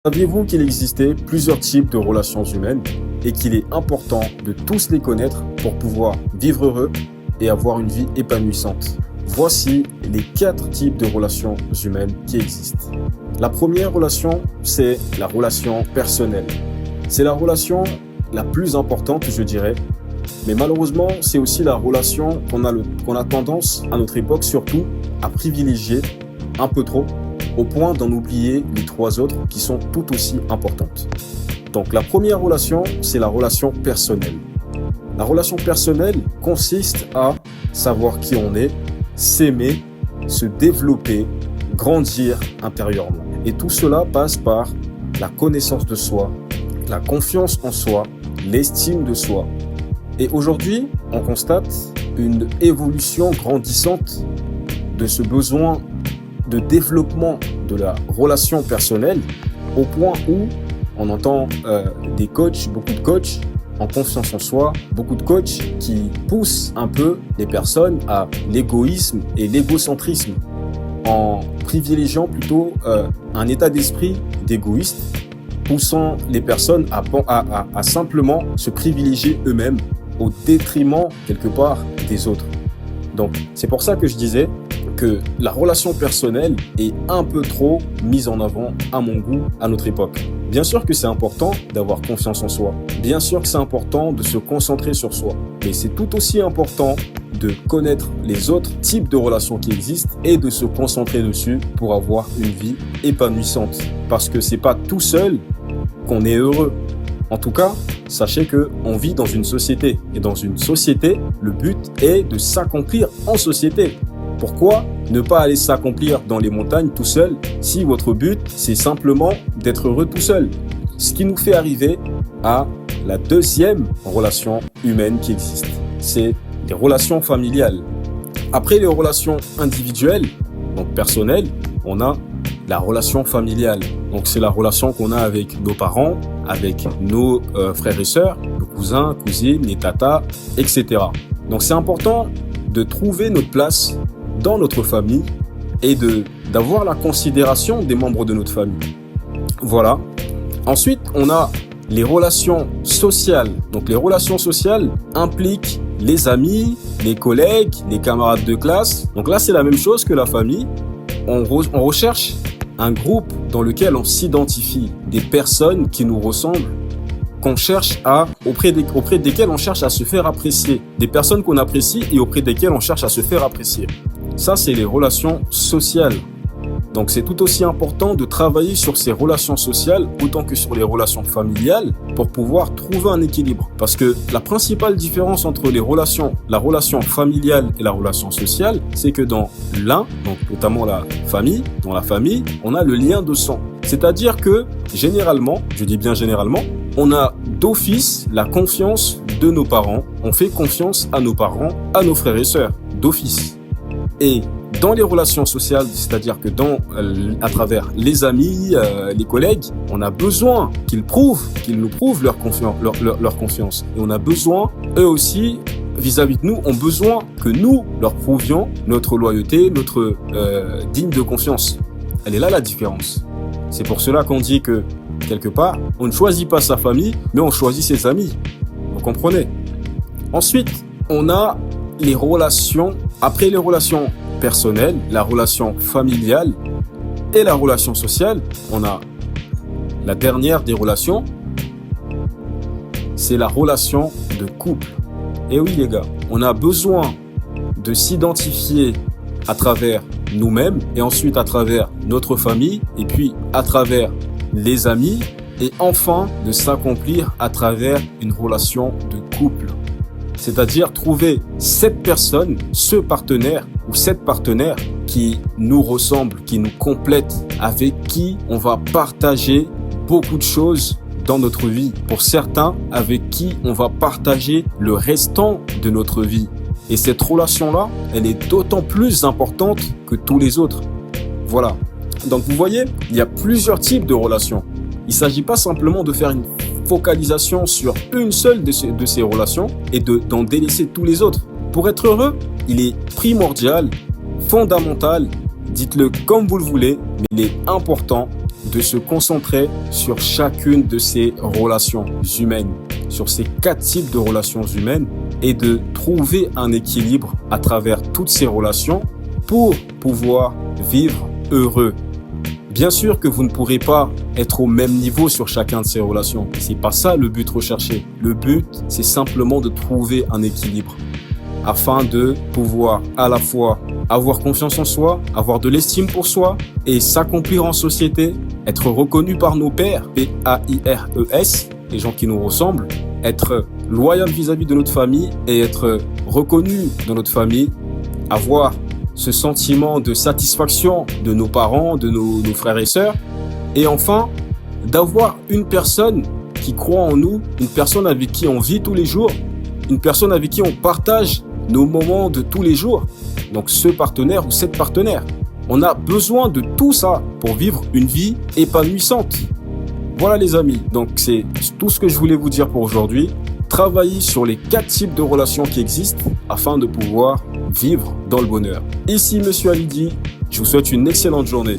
Saviez-vous qu'il existait plusieurs types de relations humaines et qu'il est important de tous les connaître pour pouvoir vivre heureux et avoir une vie épanouissante? Voici les 4 types de relations humaines qui existent. La première relation, c'est la relation personnelle. C'est la relation la plus importante, je dirais, mais malheureusement, c'est aussi la relation qu'on a tendance, à notre époque surtout, à privilégier un peu trop, au point d'en oublier les 3 autres qui sont tout aussi importantes. Donc la première relation, c'est la relation personnelle. La relation personnelle consiste à savoir qui on est, s'aimer, se développer, grandir intérieurement. Et tout cela passe par la connaissance de soi, la confiance en soi, l'estime de soi. Et aujourd'hui, on constate une évolution grandissante de ce besoin de développement de la relation personnelle au point où on entend des coachs, beaucoup de coachs en confiance en soi, beaucoup de coachs qui poussent un peu les personnes à l'égoïsme et l'égocentrisme en privilégiant plutôt un état d'esprit d'égoïste, poussant les personnes à simplement se privilégier eux-mêmes au détriment quelque part des autres. Donc c'est pour ça que je disais que la relation personnelle est un peu trop mise en avant, à mon goût, à notre époque. Bien sûr que c'est important d'avoir confiance en soi. Bien sûr que c'est important de se concentrer sur soi. Mais c'est tout aussi important de connaître les autres types de relations qui existent et de se concentrer dessus pour avoir une vie épanouissante. Parce que c'est pas tout seul qu'on est heureux. En tout cas, sachez qu'on vit dans une société. Et dans une société, le but est de s'accomplir en société. Pourquoi ne pas aller s'accomplir dans les montagnes tout seul si votre but, c'est simplement d'être heureux tout seul? Ce qui nous fait arriver à la deuxième relation humaine qui existe. C'est les relations familiales. Après les relations individuelles, donc personnelles, on a la relation familiale. Donc c'est la relation qu'on a avec nos parents, avec nos frères et sœurs, nos cousins, cousines, les tatas, etc. Donc c'est important de trouver notre place dans notre famille et d'avoir la considération des membres de notre famille. Voilà. Ensuite, on a les relations sociales. Donc les relations sociales impliquent les amis, les collègues, les camarades de classe. Donc là, c'est la même chose que la famille. On recherche un groupe dans lequel on s'identifie, des personnes qui nous ressemblent, auprès desquelles on cherche à se faire apprécier, des personnes qu'on apprécie et auprès desquelles on cherche à se faire apprécier. Ça, c'est les relations sociales. Donc, c'est tout aussi important de travailler sur ces relations sociales autant que sur les relations familiales pour pouvoir trouver un équilibre. Parce que la principale différence entre la relation familiale et la relation sociale, c'est que dans l'un, donc notamment la famille, dans la famille, on a le lien de sang. C'est-à-dire que généralement, je dis bien généralement, on a d'office la confiance de nos parents. On fait confiance à nos parents, à nos frères et sœurs, d'office. Et dans les relations sociales, c'est-à-dire que à travers les amis, les collègues, on a besoin qu'ils nous prouvent leur confiance. Et on a besoin, eux aussi, vis-à-vis de nous, ont besoin que nous leur prouvions notre loyauté, notre digne de confiance. Elle est là la différence. C'est pour cela qu'on dit que, quelque part, on ne choisit pas sa famille, mais on choisit ses amis. Vous comprenez? Ensuite, on a les relations, après les relations personnelles, la relation familiale et la relation sociale, on a la dernière des relations, c'est la relation de couple. Et oui les gars, on a besoin de s'identifier à travers nous-mêmes et ensuite à travers notre famille et puis à travers les amis et enfin de s'accomplir à travers une relation de couple. C'est-à-dire trouver cette personne, ce partenaire ou cette partenaire qui nous ressemble, qui nous complète, avec qui on va partager beaucoup de choses dans notre vie. Pour certains, avec qui on va partager le restant de notre vie. Et cette relation-là, elle est d'autant plus importante que tous les autres. Voilà. Donc vous voyez, il y a plusieurs types de relations. Il ne s'agit pas simplement de faire une focalisation sur une seule de ces relations et d'en délaisser tous les autres. Pour être heureux, il est primordial, fondamental, dites-le comme vous le voulez, mais il est important de se concentrer sur chacune de ces relations humaines, sur ces 4 types de relations humaines et de trouver un équilibre à travers toutes ces relations pour pouvoir vivre heureux. Bien sûr que vous ne pourrez pas être au même niveau sur chacun de ces relations. C'est pas ça le but recherché. Le but, c'est simplement de trouver un équilibre afin de pouvoir à la fois avoir confiance en soi, avoir de l'estime pour soi et s'accomplir en société, être reconnu par nos pairs, P-A-I-R-E-S, les gens qui nous ressemblent, être loyal vis-à-vis de notre famille et être reconnu dans notre famille, avoir ce sentiment de satisfaction de nos parents, de nos frères et sœurs, et enfin, d'avoir une personne qui croit en nous, une personne avec qui on vit tous les jours, une personne avec qui on partage nos moments de tous les jours. Donc ce partenaire ou cette partenaire. On a besoin de tout ça pour vivre une vie épanouissante. Voilà les amis, donc c'est tout ce que je voulais vous dire pour aujourd'hui. Travaillez sur les 4 types de relations qui existent afin de pouvoir vivre dans le bonheur. Ici Monsieur Alidi, je vous souhaite une excellente journée.